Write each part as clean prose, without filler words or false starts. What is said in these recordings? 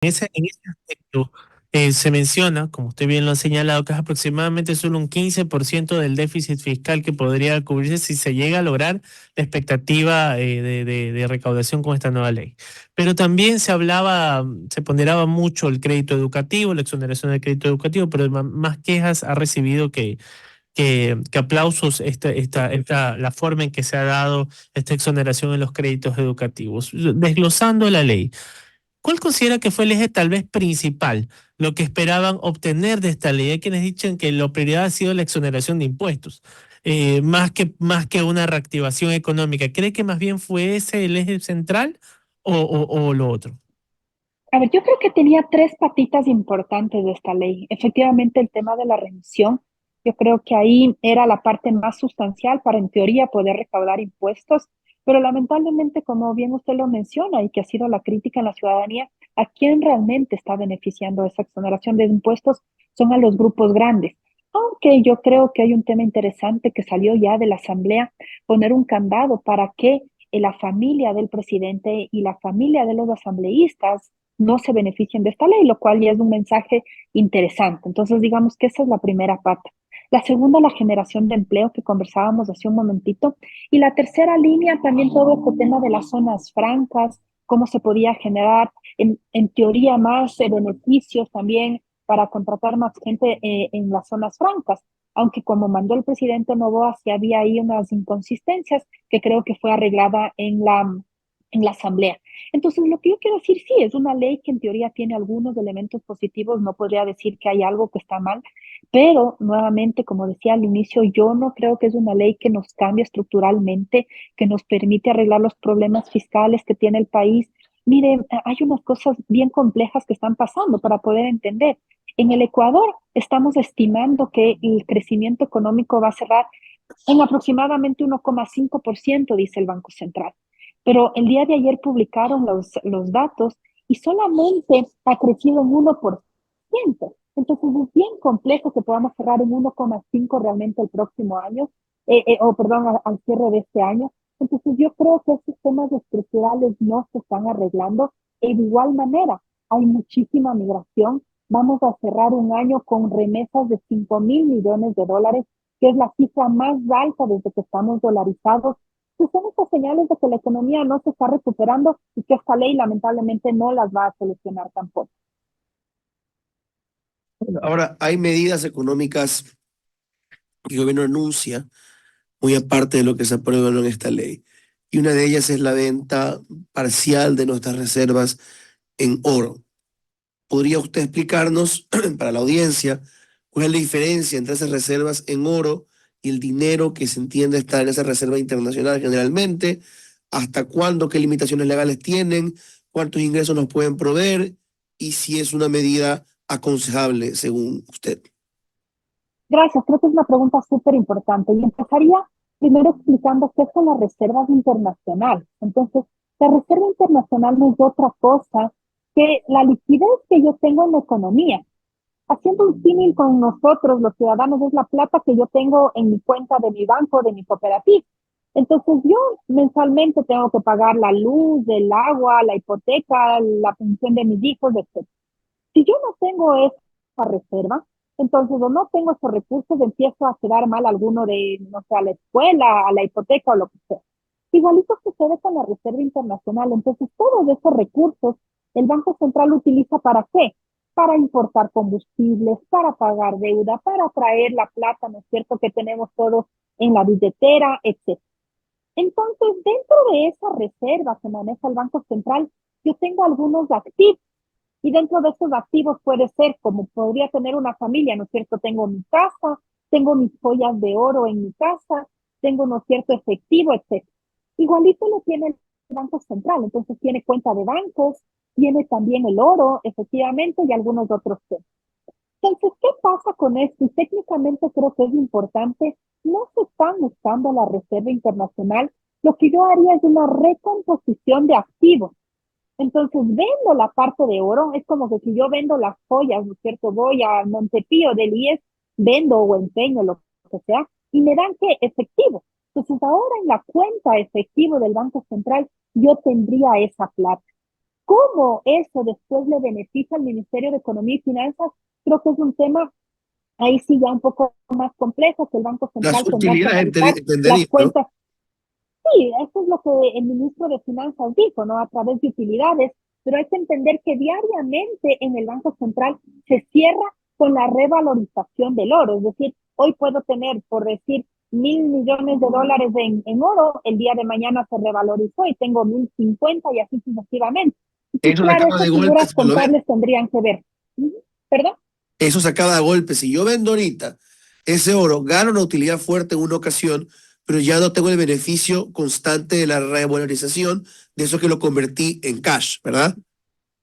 En ese aspecto, se menciona, como usted bien lo ha señalado, que es aproximadamente solo un 15% del déficit fiscal que podría cubrirse si se llega a lograr la expectativa de recaudación con esta nueva ley. Pero también se hablaba, se ponderaba mucho el crédito educativo, la exoneración del crédito educativo, pero más quejas ha recibido que aplausos la forma en que se ha dado esta exoneración en los créditos educativos. Desglosando la ley. ¿Cuál considera que fue el eje tal vez principal, lo que esperaban obtener de esta ley? Hay quienes dicen que la prioridad ha sido la exoneración de impuestos, más que una reactivación económica. ¿Cree que más bien fue ese el eje central o lo otro? A ver, yo creo que tenía tres patitas importantes de esta ley. Efectivamente, el tema de la remisión, yo creo que ahí era la parte más sustancial para, en teoría, poder recaudar impuestos, pero lamentablemente, como bien usted lo menciona y que ha sido la crítica en la ciudadanía, ¿a quién realmente está beneficiando esa exoneración de impuestos? Son a los grupos grandes. Aunque yo creo que hay un tema interesante que salió ya de la Asamblea, poner un candado para que la familia del presidente y la familia de los asambleístas no se beneficien de esta ley, lo cual ya es un mensaje interesante. Entonces, digamos que esa es la primera pata. La segunda, la generación de empleo que conversábamos hace un momentito. Y la tercera línea, también todo este tema de las zonas francas, cómo se podía generar en teoría más beneficios también para contratar más gente en las zonas francas. Aunque como mandó el presidente Novoa, sí había ahí unas inconsistencias que creo que fue arreglada en la Asamblea. Entonces, lo que yo quiero decir, sí, es una ley que en teoría tiene algunos elementos positivos, no podría decir que hay algo que está mal, pero nuevamente, como decía al inicio, yo no creo que es una ley que nos cambie estructuralmente, que nos permite arreglar los problemas fiscales que tiene el país. Mire, hay unas cosas bien complejas que están pasando para poder entender. En el Ecuador estamos estimando que el crecimiento económico va a cerrar en aproximadamente 1,5%, dice el Banco Central. Pero el día de ayer publicaron los datos y solamente ha crecido en 1%. Entonces es bien complejo que podamos cerrar en 1,5 realmente el próximo año, o perdón, al cierre de este año. Entonces yo creo que estos temas estructurales no se están arreglando. E de igual manera, hay muchísima migración. Vamos a cerrar un año con remesas de 5.000 millones de dólares, que es la cifra más alta desde que estamos dolarizados, pues son estas señales de que la economía no se está recuperando y que esta ley lamentablemente no las va a solucionar tampoco. Ahora, hay medidas económicas que el gobierno anuncia, muy aparte de lo que se aprueba en esta ley. Y una de ellas es la venta parcial de nuestras reservas en oro. ¿Podría usted explicarnos para la audiencia cuál es la diferencia entre esas reservas en oro y el dinero que se entiende estar en esa reserva internacional generalmente? ¿Hasta cuándo, qué limitaciones legales tienen? ¿Cuántos ingresos nos pueden proveer? Y si es una medida aconsejable según usted. Gracias, creo que es una pregunta súper importante y empezaría primero explicando qué son las reservas internacionales. Entonces, la reserva internacional no es otra cosa que la liquidez que yo tengo en la economía. Haciendo un símil con nosotros, los ciudadanos, es la plata que yo tengo en mi cuenta de mi banco, de mi cooperativa. Entonces, yo mensualmente tengo que pagar la luz, el agua, la hipoteca, la pensión de mis hijos, etc. Si yo no tengo esa reserva, entonces o no tengo esos recursos, empiezo a quedar mal alguno de, no sé, a la escuela, a la hipoteca o lo que sea. Igualito sucede con la reserva internacional. Entonces, todos esos recursos, el Banco Central utiliza ¿para qué? Para importar combustibles, para pagar deuda, para traer la plata, ¿no es cierto?, que tenemos todos en la billetera, etc. Entonces, dentro de esa reserva que maneja el Banco Central, yo tengo algunos activos y dentro de estos activos puede ser como podría tener una familia, ¿no es cierto? Tengo mi casa, tengo mis joyas de oro en mi casa, tengo, ¿no es cierto?, efectivo, etcétera. Igualito lo tiene el Banco Central, entonces tiene cuenta de bancos, tiene también el oro, efectivamente, y algunos otros temas. Entonces, ¿qué pasa con esto? Y técnicamente creo que es importante, no se están usando la Reserva Internacional, lo que yo haría es una recomposición de activos. Entonces, vendo la parte de oro, es como que si yo vendo las joyas, ¿no es cierto? Voy a Montepío del IES, vendo o empeño, lo que sea, y me dan que efectivo. Entonces, ahora en la cuenta efectivo del Banco Central, yo tendría esa plata. cómo eso después le beneficia al Ministerio de Economía y Finanzas, creo que es un tema ahí sí ya un poco más complejo, que el Banco Las Central tendrá que utilidades analizar las entendería, ¿no? cuentas. Sí, eso es lo que el ministro de Finanzas dijo, ¿no? A través de utilidades, pero hay que entender que diariamente en el Banco Central se cierra con la revalorización del oro, es decir, hoy puedo tener, por decir, 1.000 millones de dólares en oro, el día de mañana se revalorizó y tengo 1.050 y así sucesivamente. Entonces, Eso se claro, acaba de esas golpe figuras si me lo ven. contables tendrían que ver. ¿Perdón? Eso se acaba de golpe. Si yo vendo ahorita ese oro, gano una utilidad fuerte en una ocasión, pero ya no tengo el beneficio constante de la revalorización de eso que lo convertí en cash, ¿verdad?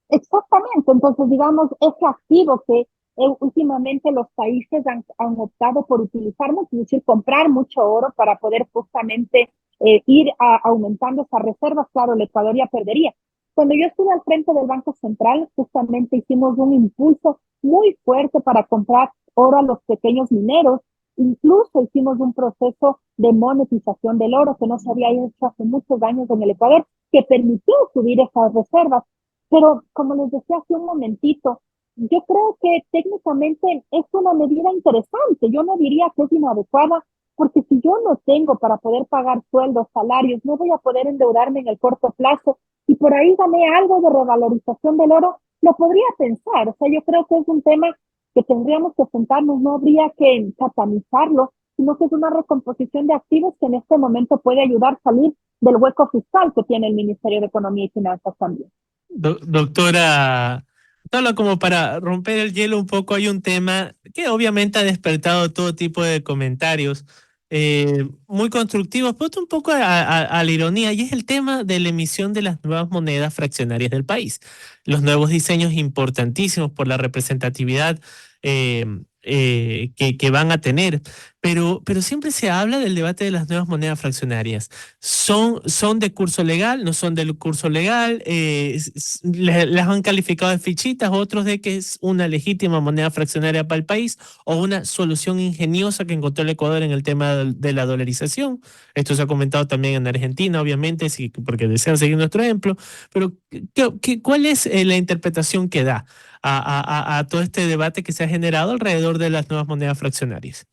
Exactamente, entonces digamos, ese activo que últimamente los países han optado por utilizar mucho, es decir, comprar mucho oro para poder justamente ir aumentando esas reservas, claro, el Ecuador ya perdería. Cuando yo estuve al frente del Banco Central, justamente hicimos un impulso muy fuerte para comprar oro a los pequeños mineros, incluso hicimos un proceso de monetización del oro que no se había hecho hace muchos años en el Ecuador, que permitió subir esas reservas. Pero como les decía hace un momentito, yo creo que técnicamente es una medida interesante. Yo no diría que es inadecuada, porque si yo no tengo para poder pagar sueldos, salarios, no voy a poder endeudarme en el corto plazo y por ahí gané algo de revalorización del oro, lo podría pensar. O sea, yo creo que es un tema que tendríamos que sentarnos, no habría que satanizarlo, sino que es una recomposición de activos que en este momento puede ayudar a salir del hueco fiscal que tiene el Ministerio de Economía y Finanzas también. Doctora, solo como para romper el hielo un poco, hay un tema que obviamente ha despertado todo tipo de comentarios muy constructivos, pero un poco a la ironía, y es el tema de la emisión de las nuevas monedas fraccionarias del país. Los nuevos diseños importantísimos por la representatividad que van a tener, pero siempre se habla del debate de las nuevas monedas fraccionarias. ¿Son de curso legal? ¿No son del curso legal? ¿Las han calificado de fichitas? Otros de que es una legítima moneda fraccionaria para el país o una solución ingeniosa que encontró el Ecuador en el tema de la dolarización. Esto se ha comentado también en Argentina, obviamente, sí, porque desean seguir nuestro ejemplo. Pero, ¿cuál es la interpretación que da a todo este debate que se ha generado alrededor de las nuevas monedas fraccionarias?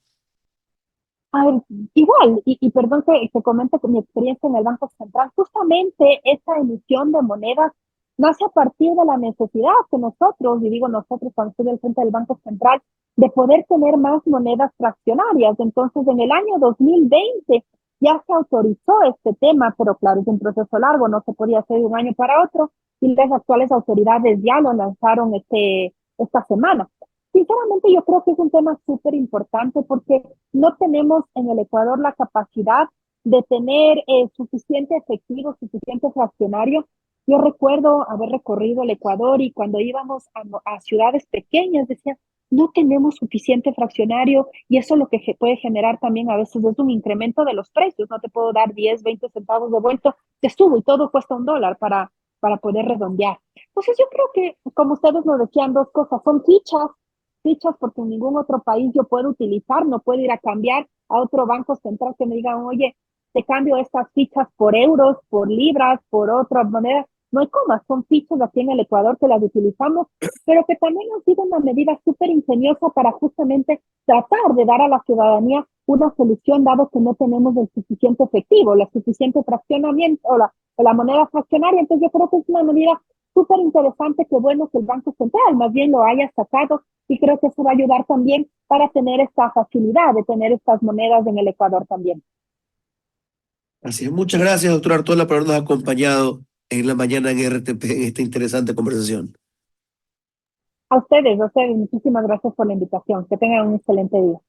A ver, igual, y perdón que comente que mi experiencia en el Banco Central, justamente esa emisión de monedas nace a partir de la necesidad que nosotros, y digo nosotros cuando estoy al frente del Banco Central, de poder tener más monedas fraccionarias. Entonces, en el año 2020 ya se autorizó este tema, pero claro, es un proceso largo, no se podía hacer de un año para otro, y las actuales autoridades ya lo lanzaron esta semana. Sinceramente, yo creo que es un tema súper importante porque no tenemos en el Ecuador la capacidad de tener suficiente efectivo, suficiente fraccionario. Yo recuerdo haber recorrido el Ecuador y cuando íbamos a ciudades pequeñas decía, no tenemos suficiente fraccionario y eso lo que puede generar también a veces es un incremento de los precios. No te puedo dar 10, 20 centavos de vuelto, te subo y todo cuesta $1 para poder redondear. Entonces yo creo que, como ustedes lo decían, dos cosas, son fichas porque en ningún otro país yo puedo utilizar, no puedo ir a cambiar a otro banco central que me digan, oye, te cambio estas fichas por euros, por libras, por otras monedas. No hay comas, son fichas aquí en el Ecuador que las utilizamos, pero que también ha sido una medida súper ingeniosa para justamente tratar de dar a la ciudadanía una solución, dado que no tenemos el suficiente efectivo, el suficiente fraccionamiento o la moneda fraccionaria. Entonces yo creo que es una medida súper interesante, que bueno que el Banco Central más bien lo haya sacado y creo que eso va a ayudar también para tener esta facilidad de tener estas monedas en el Ecuador también. Así es. Muchas gracias, doctor Artola, por habernos acompañado en la mañana en RTP en esta interesante conversación. A ustedes, muchísimas gracias por la invitación. Que tengan un excelente día.